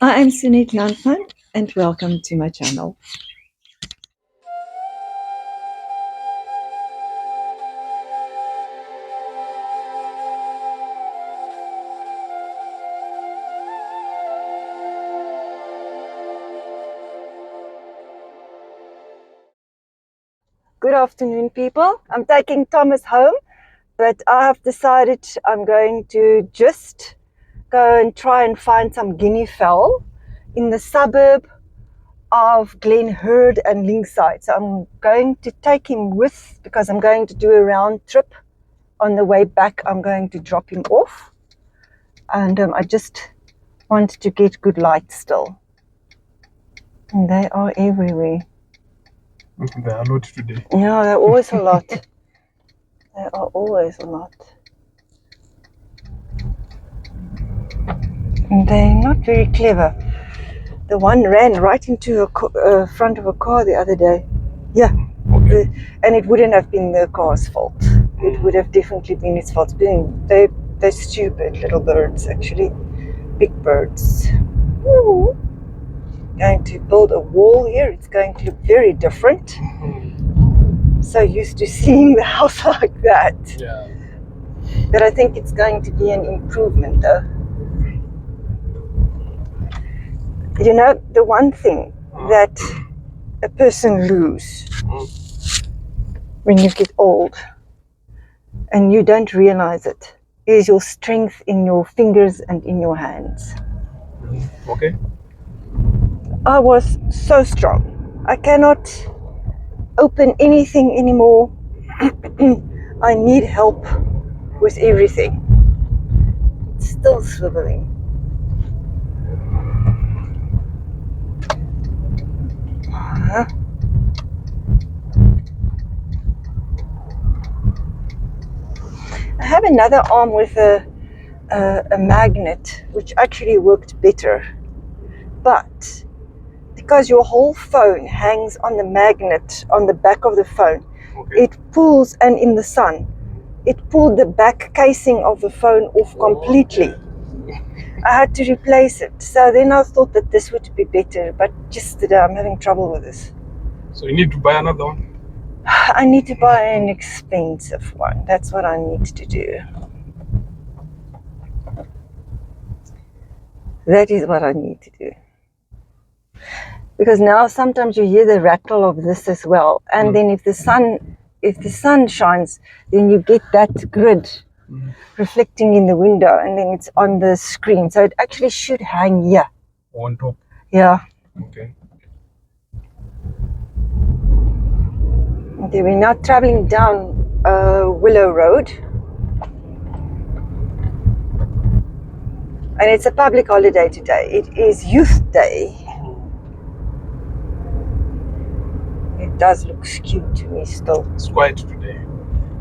I'm Sunit Landman and welcome to my channel. Good afternoon, people. I'm taking Thomas home, but I have decided I'm going to just go and try and find some Guinea Fowl in the suburb of Glenhurd and Linkside. So I'm going to take him with because I'm going to do a round trip. On the way back, I'm going to drop him off. And I just want to get good light still. And they are everywhere. They are not today. Yeah, they're always a lot. They are always a lot. And they're not very clever. The one ran right into a front of a car the other day. Yeah. Okay. And it wouldn't have been the car's fault. It would have definitely been its fault. They're stupid little birds, actually. Big birds. Ooh. Going to build a wall here. It's going to look very different. So used to seeing the house like that. Yeah. But I think it's going to be an improvement, though. You know, the one thing that a person loses when you get old and you don't realize it is your strength in your fingers and in your hands. Okay. I was so strong. I cannot open anything anymore. I need help with everything. It's still swiveling. I have another arm with a magnet, which actually worked better. But because your whole phone hangs on the magnet on the back of the phone, Okay. it pulls, and in the sun, it pulled the back casing of the phone off completely. Okay. I had to replace it. So then I thought that this would be better, but just today I'm having trouble with this. So you need to buy another one? I need to buy an expensive one. That's what I need to do. That is what I need to do. Because now sometimes you hear the rattle of this as well. And then if the sun shines, then you get that grid reflecting in the window, and then it's on the screen. So it actually should hang here. On top. Yeah. Okay. Okay, we're now traveling down Willow Road. And it's a public holiday today. It is Youth Day. It does look skewed to me still. It's quiet today.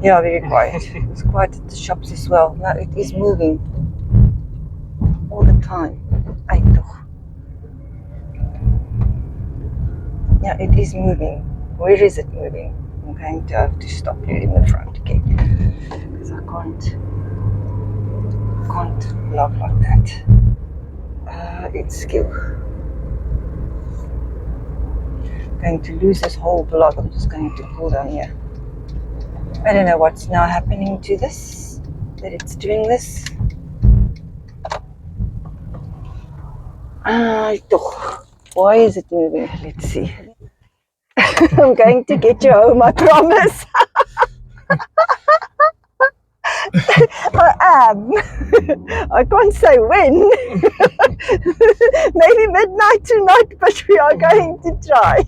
Yeah, very quiet. It's quiet at the shops as well. Now it is moving all the time. Yeah, it is moving. Where is it moving? I'm going to have to stop you in the front again because I can't vlog like that. It's skill. I'm going to lose this whole vlog. I'm just going to pull down here. I don't know what's now happening to this, that it's doing this. Why is it moving? Let's see. I'm going to get you home, I promise. I am. I can't say when. Maybe midnight tonight, but we are going to try.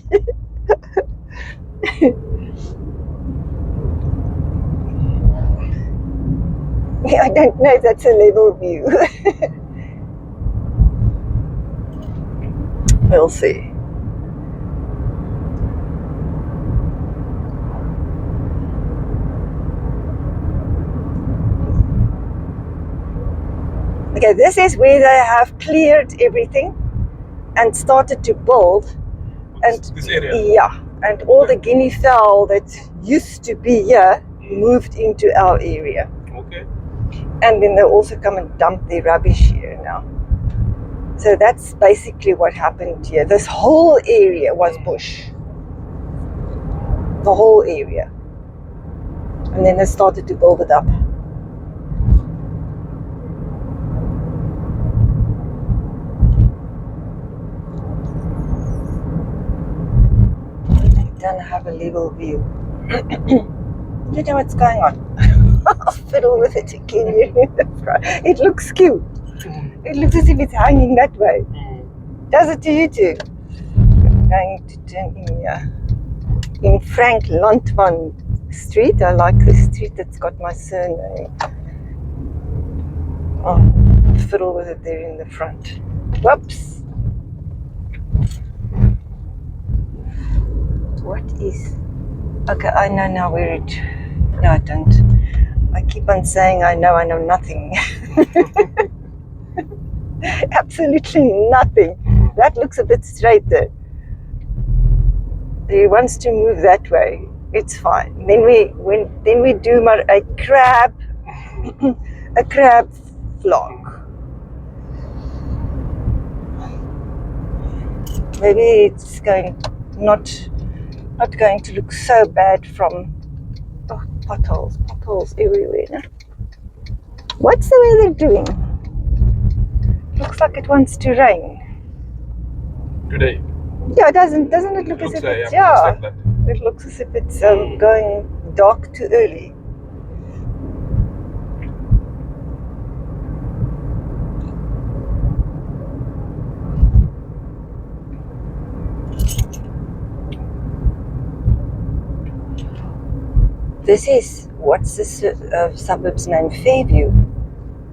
I don't know if that's a level view. We'll see. Okay, this is where they have cleared everything and started to build. And this area? Yeah, and all the Guinea fowl that used to be here moved into our area. Okay. And then they also come and dump their rubbish here now. So that's basically what happened here. This whole area was bush. The whole area. And then they started to build it up. Don't have a level view. You know what's going on. I'll fiddle with it again. It looks cute. It looks as if it's hanging that way. Does it to you too? I'm going to turn in here. In Frank Lontman Street. I like the street that's got my surname. Oh, fiddle with it there in the front. Whoops. What is... Okay, I know now where it... No, I don't. I keep on saying I know nothing. Absolutely nothing. That looks a bit straighter. He wants to move that way. It's fine. Then we do a crab vlog. Maybe it's going not going to look so bad from potholes everywhere. No? What's the weather doing? Looks like it wants to rain. Today? Yeah, doesn't it look as if it's like that. It looks as if it's going dark too early. This is, what's the suburb's name? Fairview?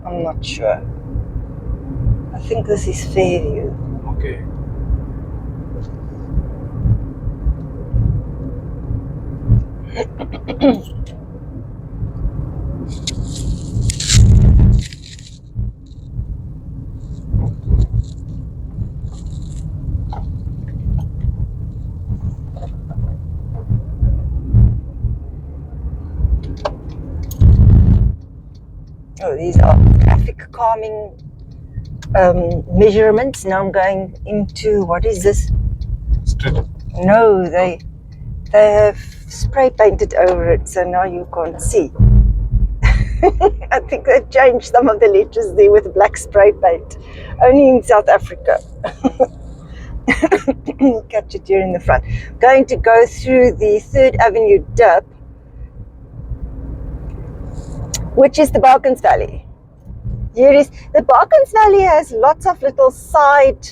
I'm not sure. I think this is Fairview. Okay. Oh, these are traffic calming measurements. Now I'm going into, what is this? Street. No, they have spray painted over it, so now you can't see. I think they've changed some of the letters there with black spray paint. Only in South Africa. Catch it here in the front. Going to go through the 3rd Avenue dip, which is the Baakens Valley. Here is the Baakens Valley has lots of little side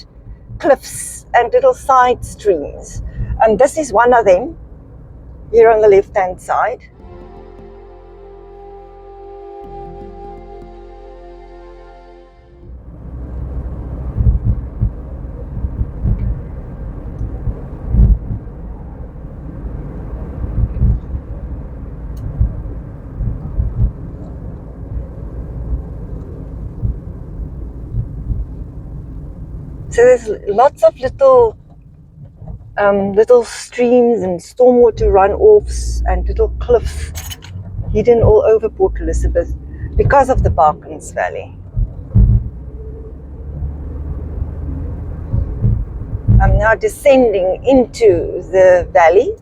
cliffs and little side streams, and this is one of them here on the left hand side. So there's lots of little streams and stormwater runoffs and little cliffs hidden all over Port Elizabeth because of the Baakens Valley. I'm now descending into the valley.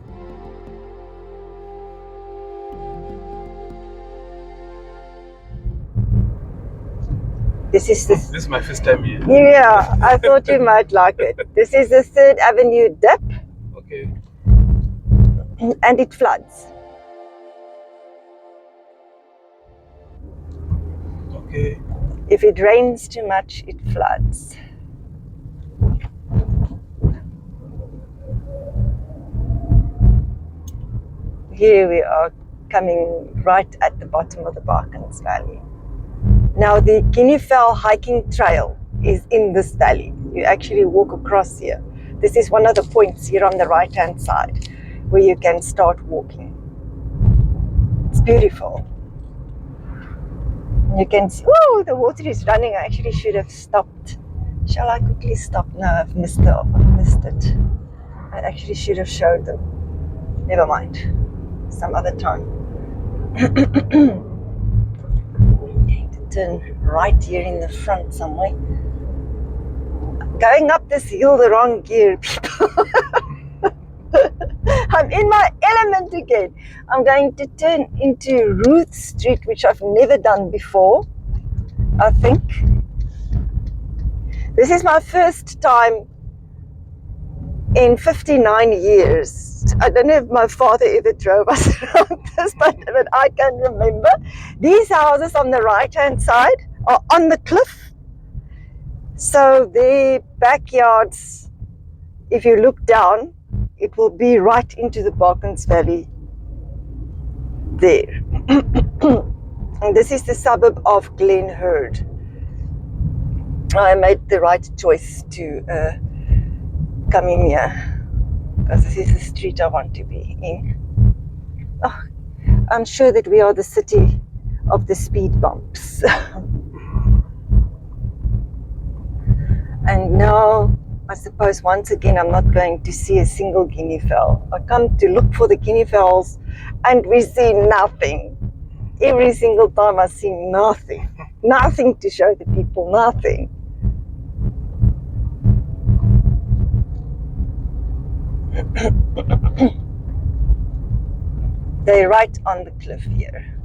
This is my first time here. Yeah, I thought you might like it. This is the 3rd Avenue dip. Okay. And it floods. Okay. If it rains too much, it floods. Here we are coming right at the bottom of the Baakens Valley. Now the Guinea Fowl hiking trail is in this valley. You actually walk across here. This is one of the points here on the right hand side where you can start walking. It's beautiful. You can see, oh, the water is running. I actually should have stopped. Shall I quickly stop? No, I've missed it. I actually should have showed them. Never mind. Some other time. Turn right here in the front somewhere. Going up this hill the wrong gear, people. I'm in my element again. I'm going to turn into Ruth Street, which I've never done before, I think. This is my first time in 59 years. I don't know if my father ever drove us around this, but I can remember. These houses on the right-hand side are on the cliff. So their backyards, if you look down, it will be right into the Baakens Valley there. And this is the suburb of Glenhurd. I made the right choice to come in here, because this is the street I want to be in. Oh, I'm sure that we are the city of the speed bumps. And now, I suppose once again I'm not going to see a single guinea fowl. I come to look for the guinea fowls and we see nothing. Every single time I see nothing. Nothing to show the people, nothing. They're right on the cliff here.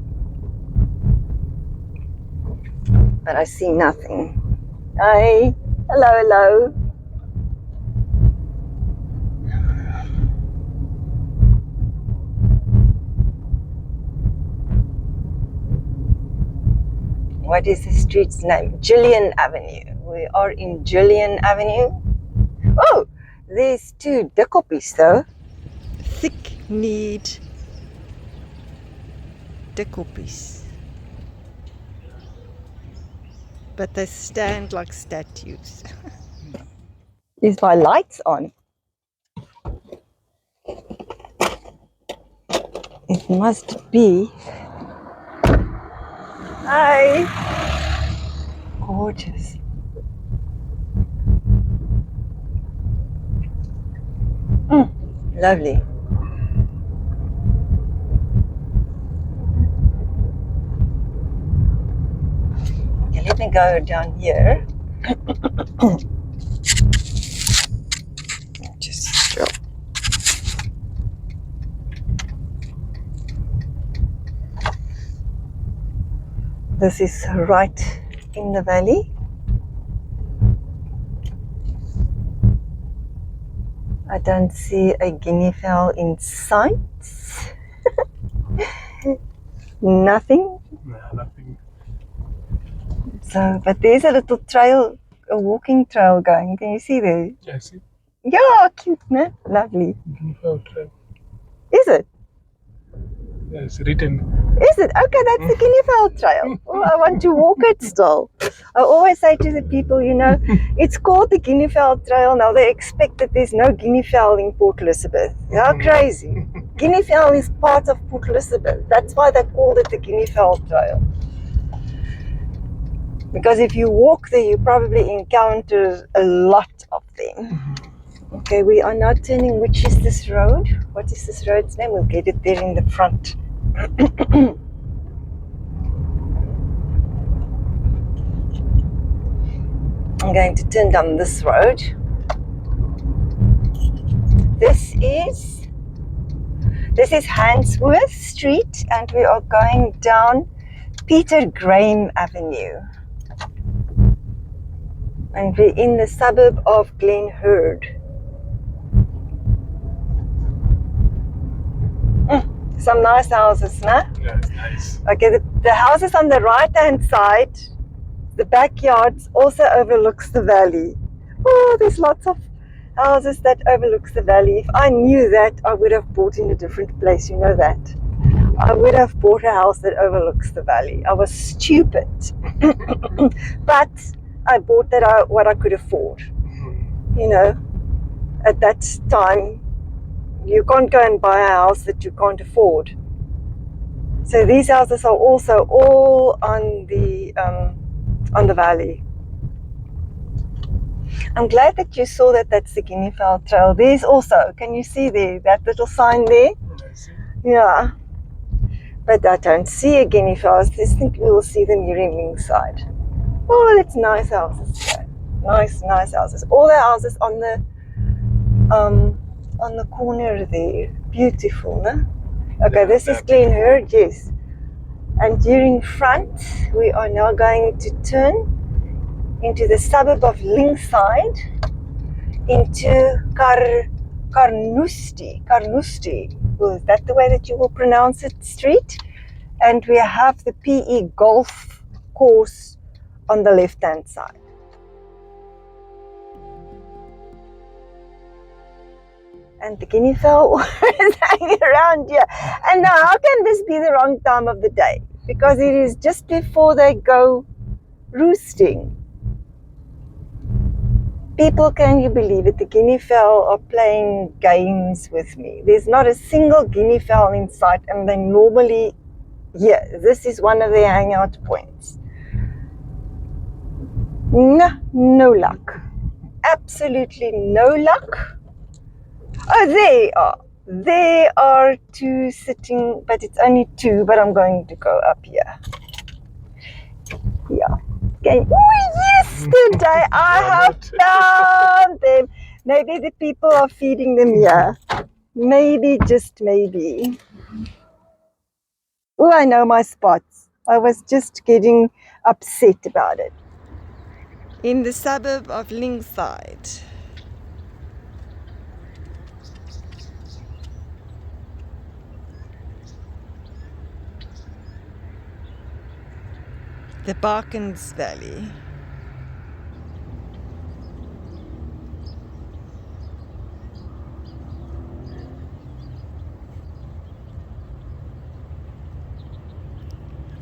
But I see nothing. Hi. Hello, hello. What is the street's name? Gillian Avenue. We are in Gillian Avenue. Oh, there's two dikkoppies though. Thick-kneed dikkoppies. But they stand like statues. Is my lights on? It must be. Hi. Gorgeous. Lovely. Okay, let me go down here. Just drop. This is right in the valley. I don't see a guinea fowl in sight. Nothing. No, nothing. So, but there's a little trail, a walking trail going. Can you see there? Yeah, I see. Yeah, cute, no? Lovely. Guinea Fowl trail. Is it? Yeah, it's written. Is it? Okay, that's the Guinea Fowl trail. Oh, I want to walk it still. I always say to the people, you know, it's called the Guinea Fowl trail. Now they expect that there's no guinea fowl in Port Elizabeth. How crazy. Guinea fowl is part of Port Elizabeth. That's why they called it the Guinea Fowl trail. Because if you walk there, you probably encounter a lot of them. Okay, we are now turning. Which is this road? What is this road's name? We'll get it there in the front. I'm going to turn down this road. This is Handsworth Street, and we are going down Peter Graham Avenue. And we're in the suburb of Glenhurd. Some nice houses, no? Yeah, it's nice. Okay, the houses on the right-hand side, the backyards also overlooks the valley. Oh, there's lots of houses that overlooks the valley. If I knew that, I would have bought in a different place, you know that. I would have bought a house that overlooks the valley. I was stupid. But I bought that what I could afford. You know, at that time, you can't go and buy a house that you can't afford. So these houses are also all on the valley. I'm glad that you saw that that's the Guinea Fowl trail. There's also, can you see there, that little sign there? I see. Yeah. But I don't see a Guinea Fowl. I just think we will see them here in Linkside. Oh, that's nice houses here. Nice houses. All the houses on the corner there. Beautiful, no? Okay, Yeah, this is Glenhurd, yes. And here in front, we are now going to turn into the suburb of Linkside, into Carnoustie. Well, is that the way that you will pronounce it, street? And we have the PE golf course on the left-hand side. And the Guinea Fowl is hanging around here. And now, how can this be the wrong time of the day? Because it is just before they go roosting. People, can you believe it? The Guinea Fowl are playing games with me. There's not a single Guinea Fowl in sight, and they normally, this is one of their hangout points. No luck. Absolutely no luck. Oh, there are two sitting, but it's only two, but I'm going to go up here. Yeah. Okay. Oh, yesterday I have found them. Maybe the people are feeding them here. Maybe, just maybe. Oh, I know my spots. I was just getting upset about it. In the suburb of Linkside. The Baakens Valley.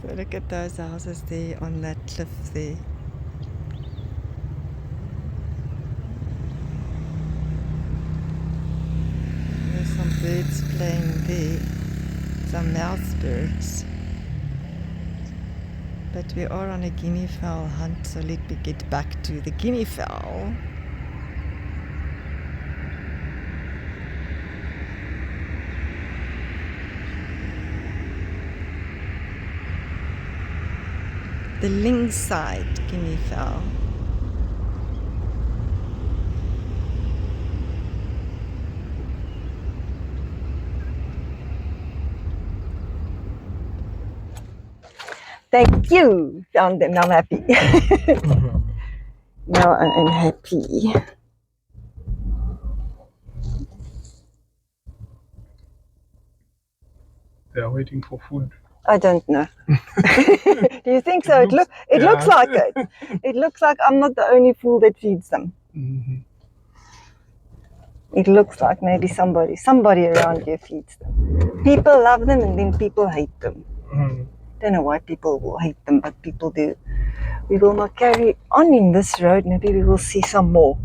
So look at those houses there on that cliff there. There's some birds playing there, some mouse birds. But we are on a Guinea Fowl hunt, so let me get back to the Guinea Fowl. The Linkside Guinea Fowl. Thank you. Found them. Now I'm happy. Now I am happy. They are waiting for food. I don't know. Do you think so? It looks like it. It looks like I'm not the only fool that feeds them. Mm-hmm. It looks like maybe somebody around here feeds them. People love them and then people hate them. Mm-hmm. Don't know why people will hate them, but people do. We will not carry on in this road. Maybe we will see some more.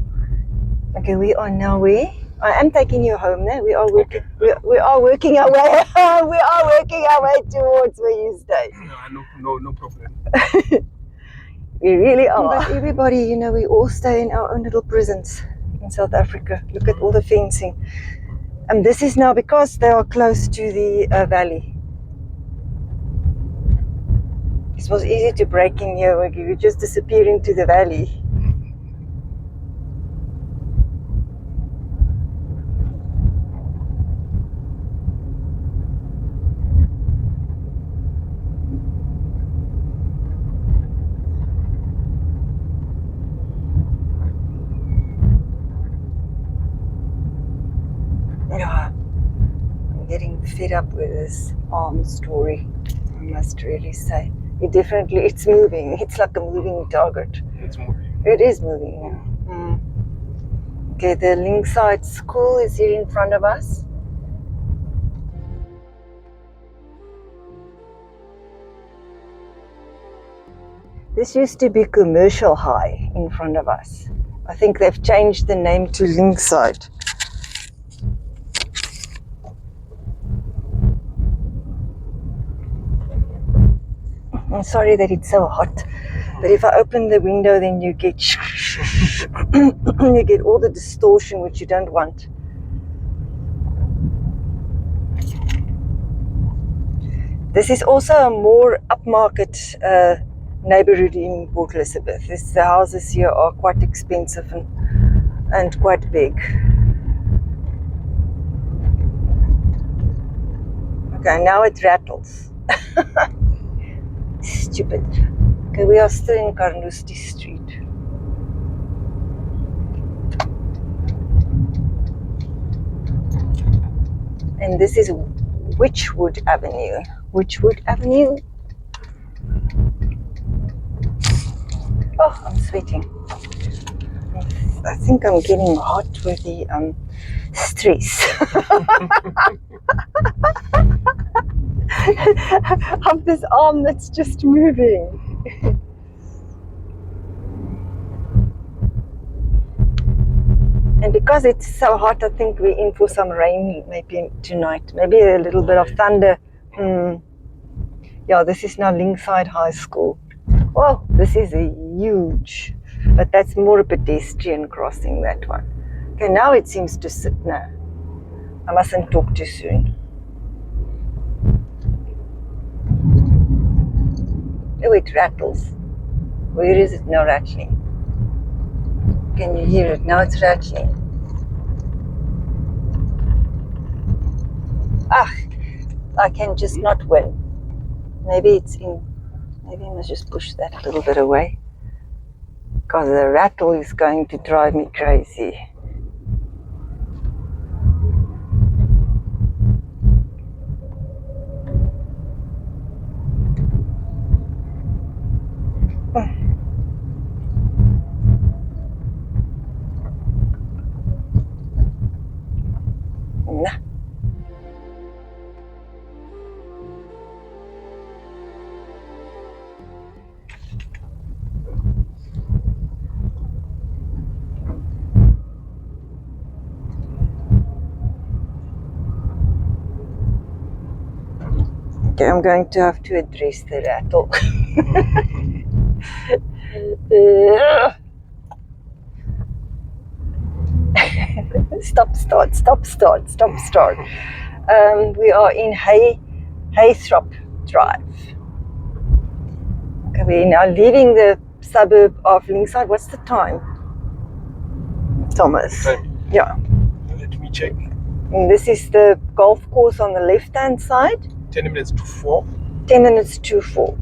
Okay, we are now where? I am taking you home now. We are working. Okay. We are working our way. We are working our way towards where you stay. No problem. We really are. But everybody, we all stay in our own little prisons in South Africa. Look at all the fencing. And this is now because they are close to the valley. It was easy to break in here. You just disappear into the valley. Yeah, I'm getting fed up with this arm story, I must really say. It's moving. It's like a moving target. It's moving. It is moving now. Okay, the Linkside school is here in front of us. This used to be Commercial High in front of us. I think they've changed the name to Linkside. I'm sorry that it's so hot, but if I open the window, then you get you get all the distortion which you don't want. This is also a more upmarket neighborhood in Port Elizabeth. The houses here are quite expensive and quite big. Okay, now it rattles. Stupid. Okay, we are still in Carnoustie Street. And this is Witchwood Avenue. Witchwood Avenue. Oh, I'm sweating. I think I'm getting hot with the stress of this arm that's just moving. And because it's so hot, I think we're in for some rain maybe tonight. Maybe a little bit of thunder. Yeah, this is now Linkside High School. Wow, this is a huge, but that's more a pedestrian crossing, that one. Okay, now it seems to sit now. I mustn't talk too soon. Oh, it rattles. Where is it now rattling? Can you hear it? Now it's rattling. Ah, I can just not win. Maybe it's in, maybe I must just push that a little bit away. Because the rattle is going to drive me crazy. Nah. Okay, I'm going to have to address the rattle. Stop, start, stop, start, stop, start. We are in Haythrop Drive. Okay, we're now leaving the suburb of Linkside. What's the time, Thomas? Time. Yeah. Let me check. And this is the golf course on the left-hand side. 10 minutes to 4. 10 minutes to 4.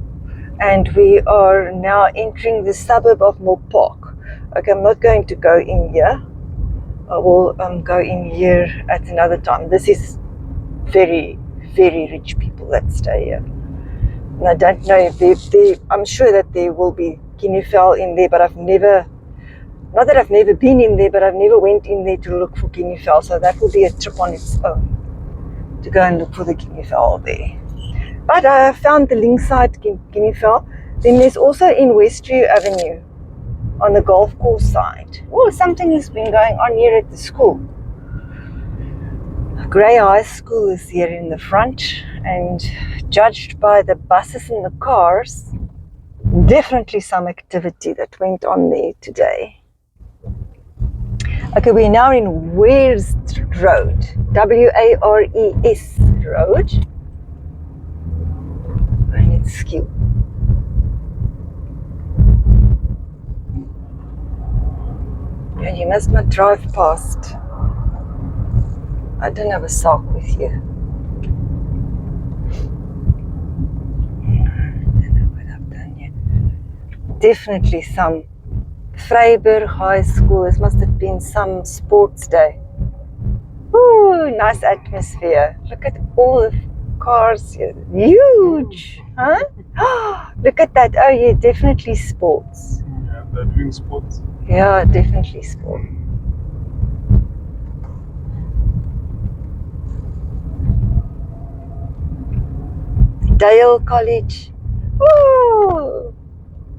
And we are now entering the suburb of Mill Park. Okay, I'm not going to go in here. I will go in here at another time. This is very, very rich people that stay here. And I don't know if I'm sure that there will be Guinea Fowl in there, but I've never, not that I've never been in there, but I've never went in there to look for Guinea Fowl. So that will be a trip on its own, to go and look for the Guinea Fowl there. But I found the Linkside Guinea Fowl. Then there's also in Westview Avenue on the golf course side. Oh, something has been going on here at the school. Grey High School is here in the front, and judged by the buses and the cars, definitely some activity that went on there today. Okay, we're now in Wares Road, W-A-R-E-S Road. And it's skew. And you must not drive past. I don't have a sock with you. I don't know what I've done yet. Definitely some Vryburg High School. This must have been some sports day. Ooh, nice atmosphere. Look at all the cars here. Huge, huh? Look at that. Oh yeah, definitely sports. Yeah, they're doing sports. Yeah, definitely sport. Dale College. Woo!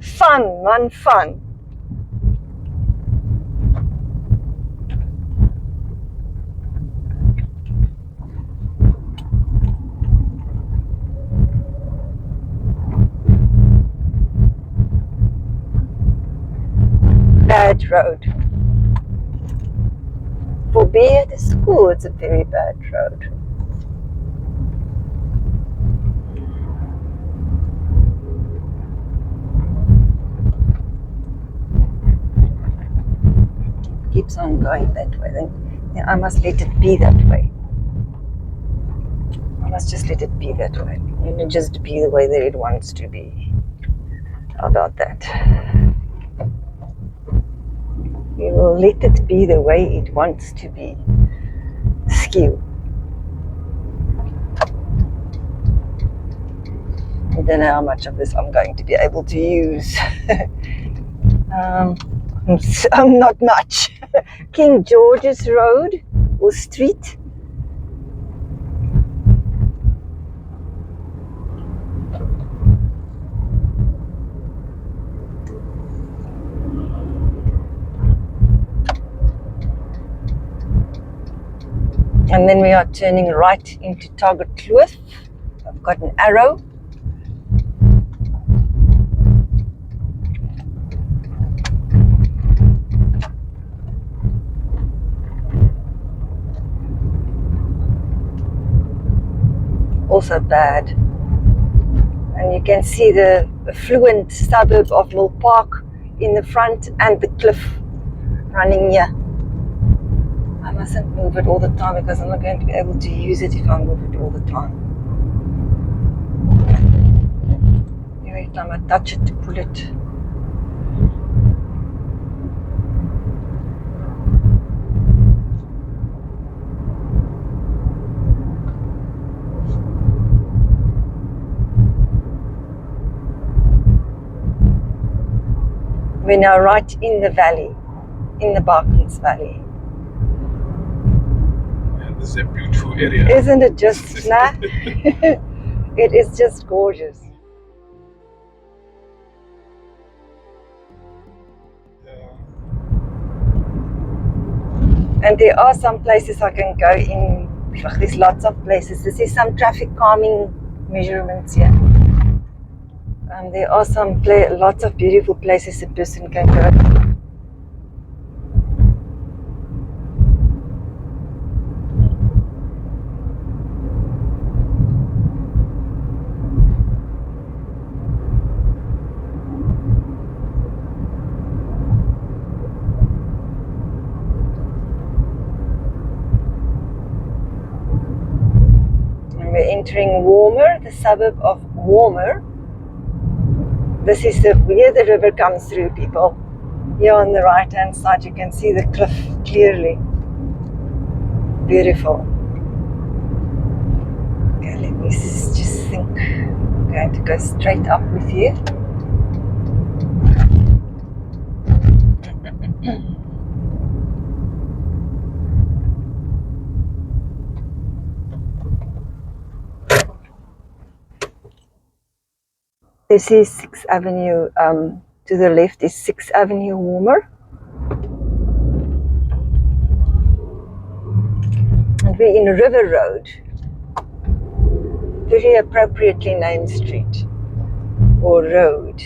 Fun, man, fun. Bad road. For being at the school, it's a very bad road. keeps on going that way, then I must let it be that way. I must just let it be that way. And just be the way that it wants to be. How about that? We will let it be the way it wants to be. Skew. I don't know how much of this I'm going to be able to use. Not much. King George's Road or Street. And then we are turning right into Target Kloof. I've got an arrow. Also bad. And you can see the affluent suburb of Mill Park in the front and the cliff running here. I mustn't move it all the time because I'm not going to be able to use it if I move it all the time. Every time I touch it to pull it. We're now right in the valley, in the Baakens Valley. And this is a beautiful area. Isn't it just, nah? It is just gorgeous. And there are some places I can go in. There's lots of places. This is some traffic calming measurements here. There are some lots of beautiful places a person can go. And we're entering Walmer, the suburb of Walmer. This is where the river comes through, people. Here on the right hand side you can see the cliff clearly. Beautiful. Okay, let me just think. I'm going to go straight up with you. This is 6th Avenue, to the left is 6th Avenue Walmer. And we're in River Road. Very appropriately named street or road.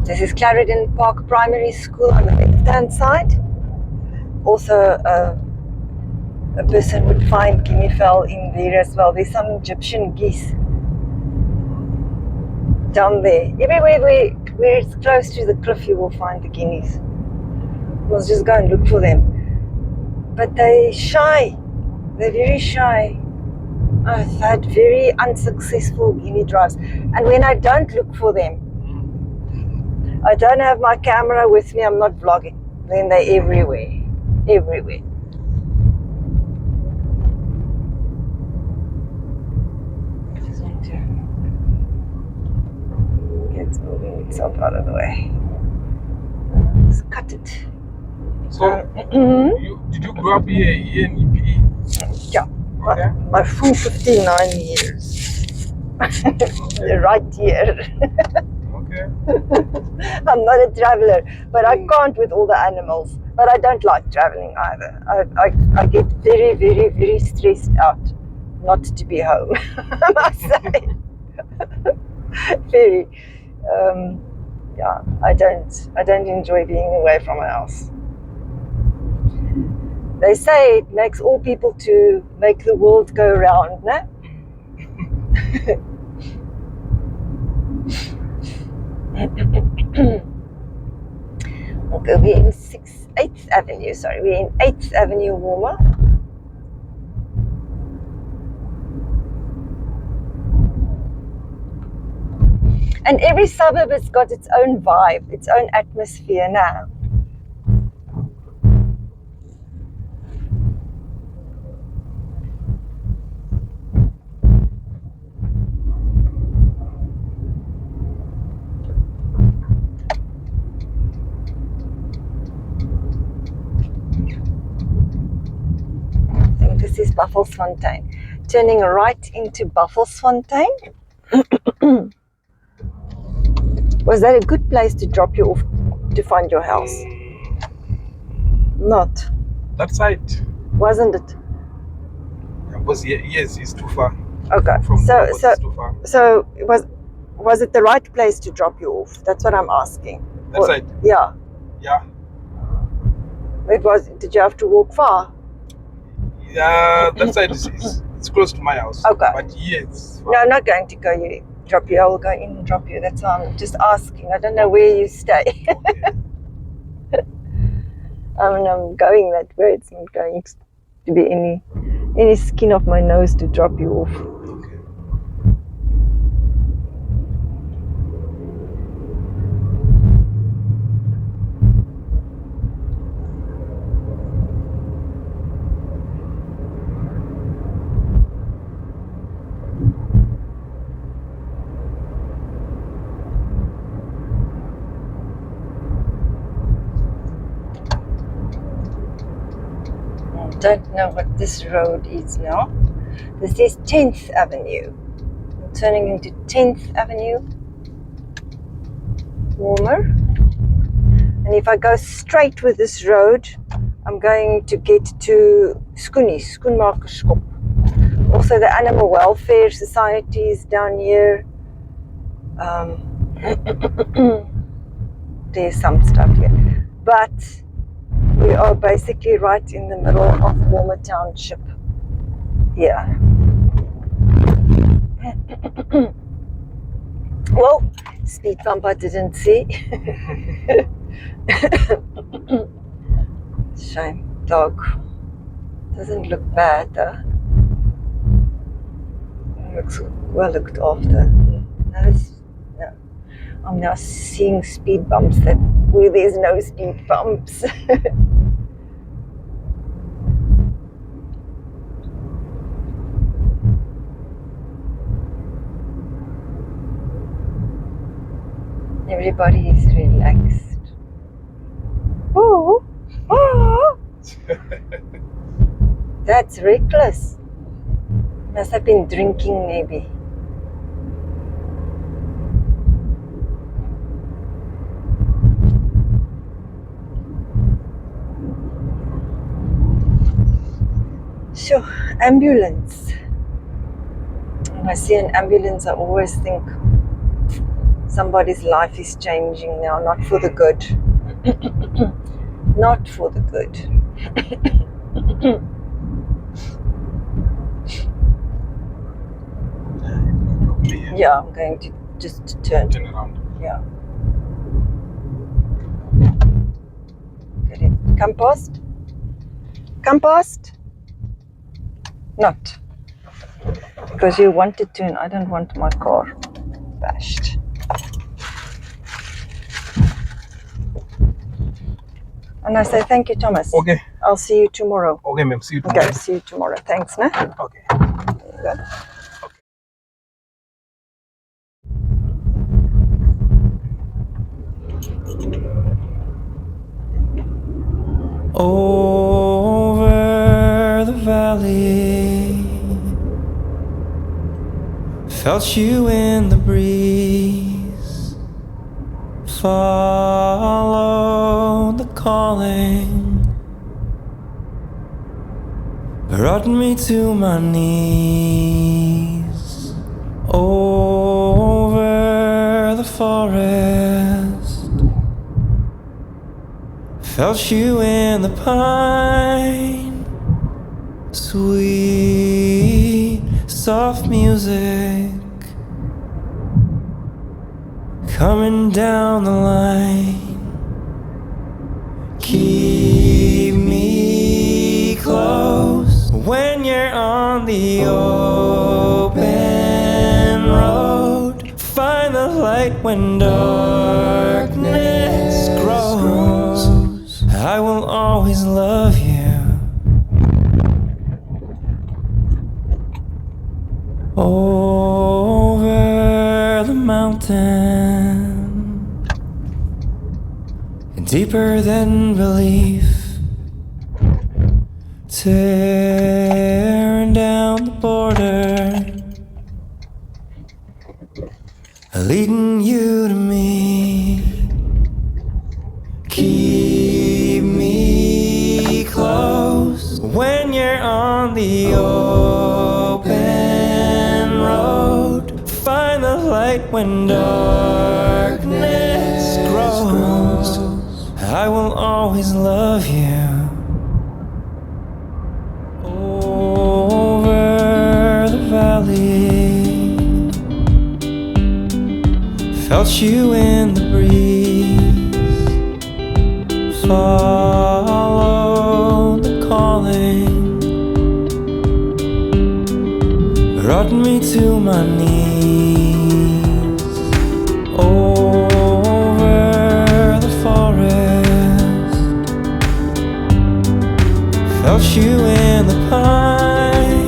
This is Clarendon Park Primary School on the left-hand side. Also, a person would find Guinea Fowl in there as well. There's some Egyptian geese down there. Everywhere where it's close to the cliff, you will find the guineas. We'll just go and look for them. But they're shy. They're very shy. I've had very unsuccessful guinea drives. And when I don't look for them, I don't have my camera with me, I'm not vlogging. Then they're everywhere. Everywhere. I just want to get moving itself out of the way. Let's cut it. So, did you grow up here in EPE? Yeah. Okay. My full 59 years. Right here. Okay. I'm not a traveler, but I can't with all the animals. But I don't like traveling either. I get very, very, very stressed out not to be home, I must say. Very. Yeah, I don't enjoy being away from my house. They say it makes all people to make the world go round, no? Okay, we're in 8th Avenue, sorry, we're in 8th Avenue Walmer. And every suburb has got its own vibe, its own atmosphere now. I think this is Buffelsfontein. Turning right into Buffelsfontein. Was that a good place to drop you off to find your house? Not. That side. Wasn't it? Yes, it's too far. Okay. It's too far. So was it the right place to drop you off? That's what I'm asking. That side? Yeah. Yeah. Did you have to walk far? Yeah, that side is it's close to my house. Okay. But yes. No, I'm not going to drop you. I will go in and drop you. That's why I'm just asking. I don't know where you stay. Okay. I'm going that way. It's not going to be any skin off my nose to drop you off. Okay. Don't know what this road is now. This is 10th Avenue. I'm turning into 10th Avenue Walmer. And if I go straight with this road, I'm going to get to Schoenmakerskop. Also the Animal Welfare Society is down here. There's some stuff here. But we are basically right in the middle of Walmer Township. Yeah. Well, speed bump I didn't see. Shame. Dog. Doesn't look bad though. Looks well looked after. No. I'm now seeing speed bumps where there's no speed bumps. Everybody is relaxed. Oh, oh. That's reckless. Must have been drinking maybe. Sure, ambulance. When I see an ambulance, I always think somebody's life is changing now, not for the good. Not for the good. Yeah, I'm going to just turn around. Yeah. Get it. Come past. Come past. Not. Because you want to turn. I don't want my car bashed. And I say thank you, Thomas. Okay. I'll see you tomorrow. Okay, ma'am. See you tomorrow. Okay, see you tomorrow. Thanks, nah? Okay. There you go. Over the valley, felt you in the breeze, followed the calling, brought me to my knees. Over the forest, felt you in the pine. Sweet, soft music coming down the line. Keep me close when you're on the open road. Find the light when darkness grows. I will always love you. Over the mountain, deeper than belief, tearing down the border, leading you to me. Keep me close when you're on the open road. Find the light when darkness grows. I will always love you. Over the valley, felt you in the breeze. Follow the calling, brought me to my knees. Over the forest, felt you in the pine.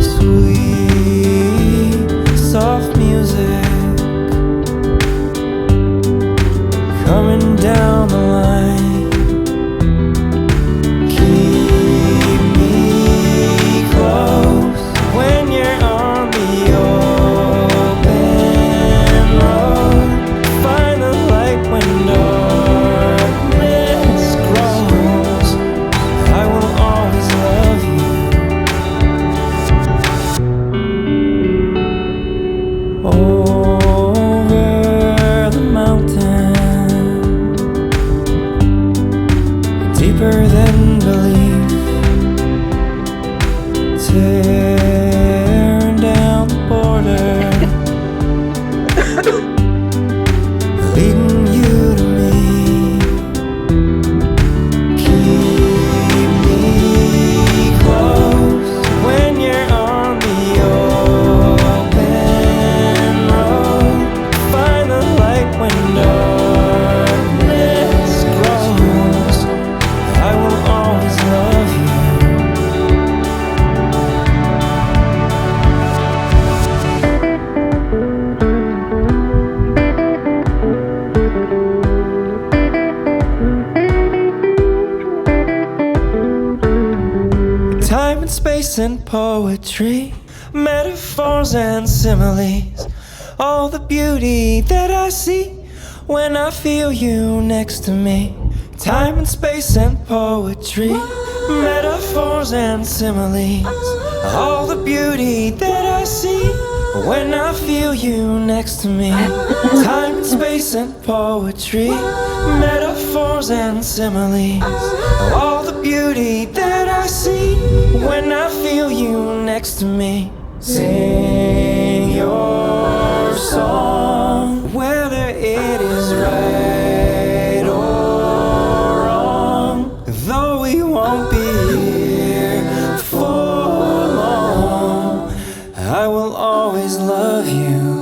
Sweet, soft music coming down the line. Keep me close when you're on the open road. Find the light when darkness grows. I will always love you. Over the mountain, deeper than belief, tearing down the border, leading you to me. Keep me close when you're on the open road. Find the light when darkness grows. I will always love you. Time and space and poetry, metaphors and similes, all the beauty that I see when I feel you next to me. Time and space and poetry, metaphors and similes, all the beauty that I see when I feel you next to me. Time and space and poetry, metaphors and similes, all the beauty that I see when I feel you next to me. Sing your song, whether it is right or wrong. Though we won't be here for long, I will always love you.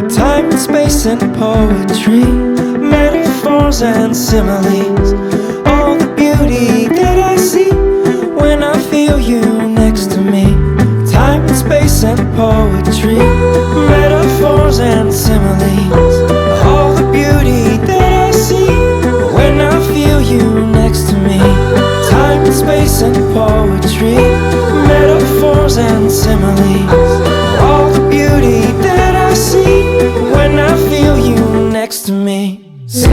Time and space and poetry, metaphors and similes, all the beauty that I see when I feel you next to me. Time and space and poetry, metaphors and similes, all the beauty that I see when I feel you next to me. Time and space and poetry, metaphors and similes, all the beauty that I see when I feel you next to me. Sing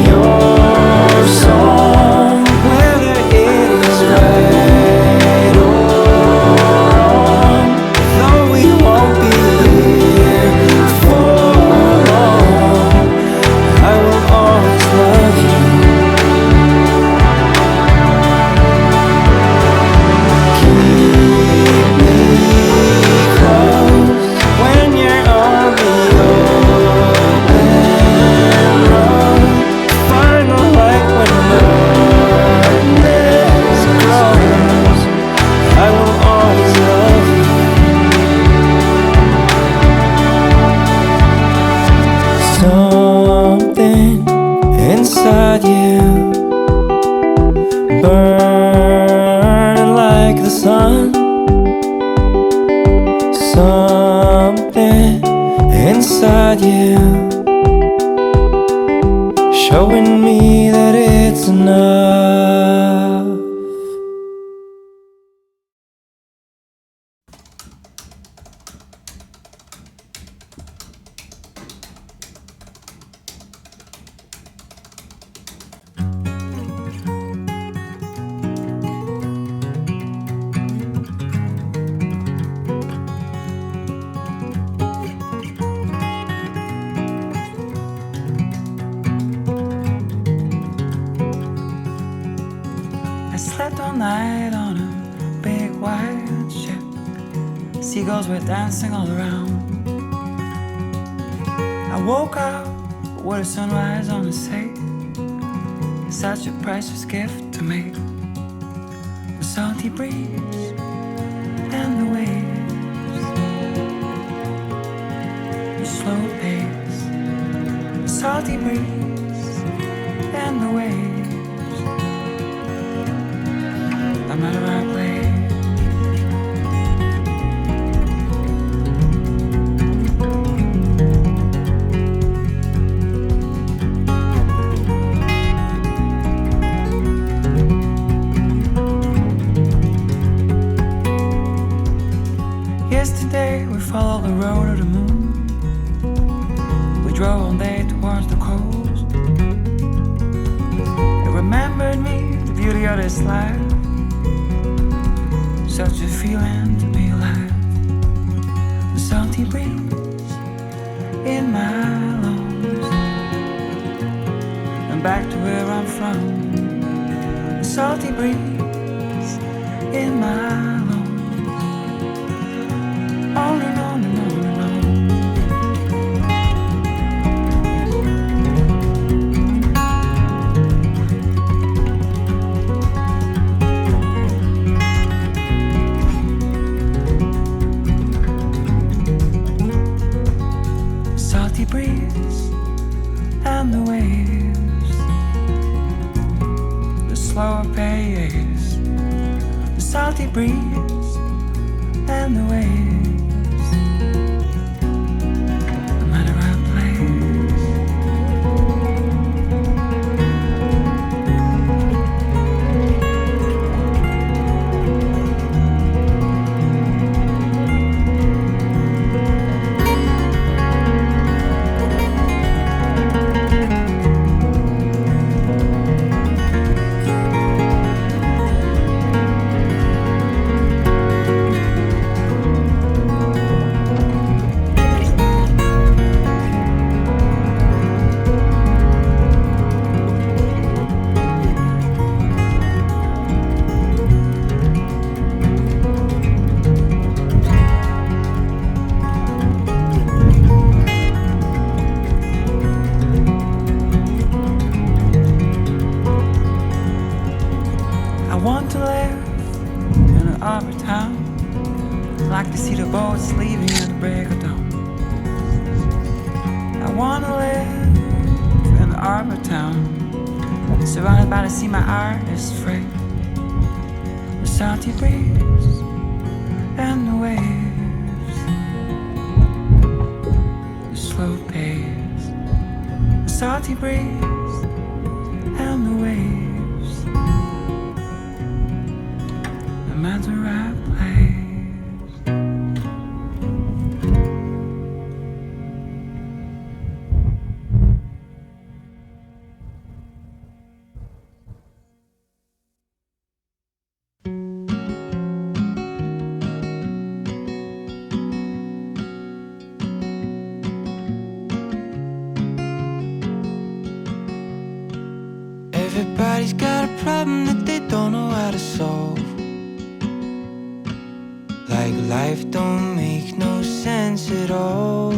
your song, whether it is right or wrong. Though we won't be here for long, I will always love you. Keep me close when you're on the open road. Find the light when darkness grows. I will always love you. Something inside you burning like the sun. Something inside you showing me that it's enough. I slept all night on a big white ship. Seagulls were dancing all around. I woke up with a sunrise on the sea. Such a priceless gift to me. The salty breeze and the waves, the slow pace. The salty breeze and the waves. I'm at a right place. Yesterday we followed the road of the moon. We drove all day towards the coast. It remembered me the beauty of this life. Such a feeling to be alive. The salty breeze in my lungs, and back to where I'm from. The salty breeze in my lungs, on and on and on and on. Salty breeze and the waves, the slower pace. The salty breeze and the waves. I'm at the right Surrounded by the sea, my art is free. The salty breeze and the waves, the slow pace. The salty breeze and the waves. I'm at the right place. Everybody's got a problem that they don't know how to solve. Like life don't make no sense at all.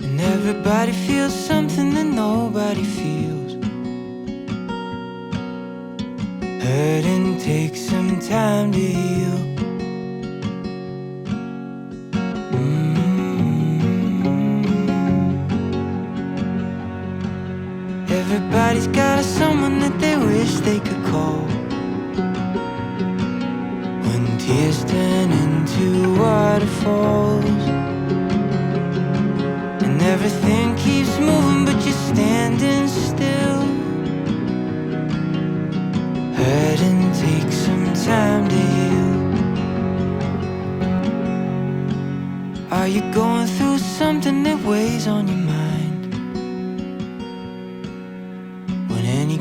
And everybody feels something that nobody feels. Hurting takes some time to heal. Everybody's got someone that they wish they could call. When tears turn into waterfalls, and everything keeps moving but you're standing still. Hurting takes some time to heal. Are you going through something that weighs on your mind?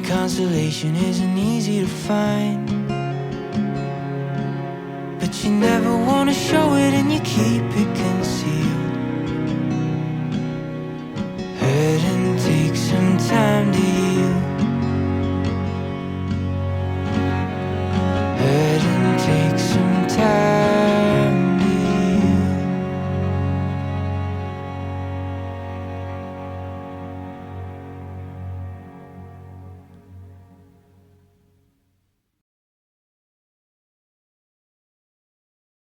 Consolation isn't easy to find, but you never wanna show it and you keep it